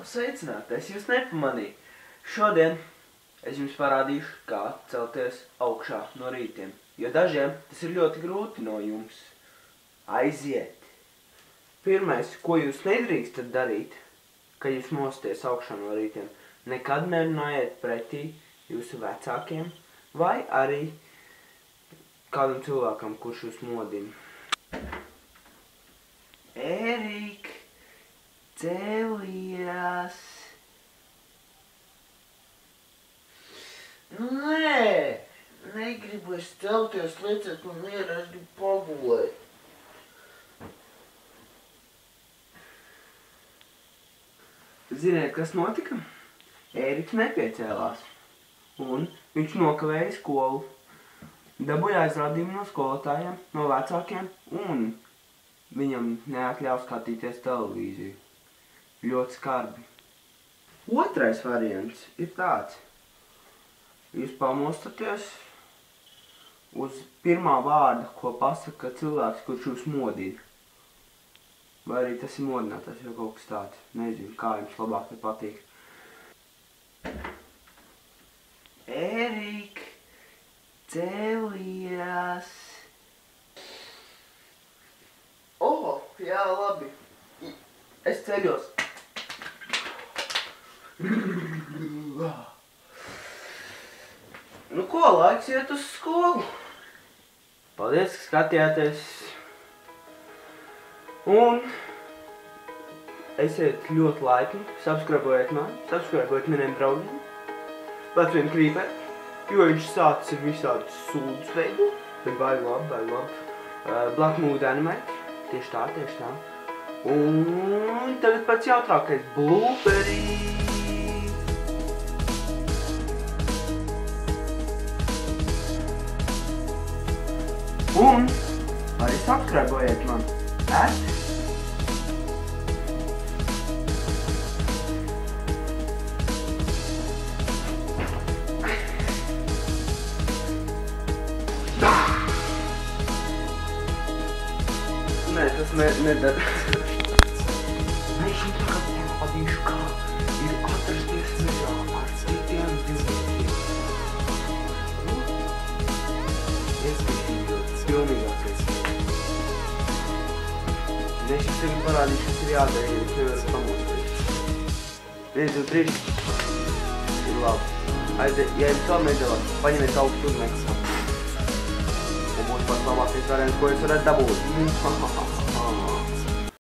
Sveicināti, es jūs nepamanīju. Šodien es jums parādīšu, kā celties augšā no rītiem, jo dažiem tas ir ļoti grūti no jums. Aiziet! Pirmais, ko jūs nedrīkstat darīt, kad jūs mosties augšā no rītiem, nekad nerunājiet pretī jūsu vecākiem vai arī kādam cilvēkam, kurš jūs modina. Ērika, celies! Nu nē, negribu es celties, lieciet man mierā, es gribu pagulēt. Ziniet, kas notika? Ēriks nepiecēlās, un viņš nokavēja skolu. Dabūja aizrādījumu no skolotājiem, no vecākiem, un viņam neatļauj skatīties televīziju. Ļoti skarbi. Otrais variants ir tāds. Jūs pamostaties uz pirmā vārda, ko pasaka cilvēks, kurš jūs modina. Vai arī tas ir modinātājs, vai kaut kas tāds. Nezinu, kā jums labāk te patīk. Ērika, celies! Jā, labi. Es ceļos. Nu ko, laiks iet uz skolu. Paldies, ka skatījāties. Un esiet ļoti laipni, subscribējiet mani, subscribējiet maniem draugiem. Latviem krīpēt, jo viņš sācis ir visādi sūdus veidu, bet baigi labi. Black Mood Animate, tieši tā. Un tagad pats jautrākais blooperī. Un arī subscribējiet mani. Nē, tas nedara. Es jums tagad parādīšu, kā ir atrasties mežā ar citiem dzīvniekiem. Ieskatījos pilnīgākais. Es jums tagad parādīšu, kas ir jādara, ja jūs nevarat pamosties. 1, 2, 3. Ir labi. Aiziet, ja jums vēl nedēlās, paņemiet augstu uzmēksā. Un būs pats labākais variants, ko jūs varat dabūt.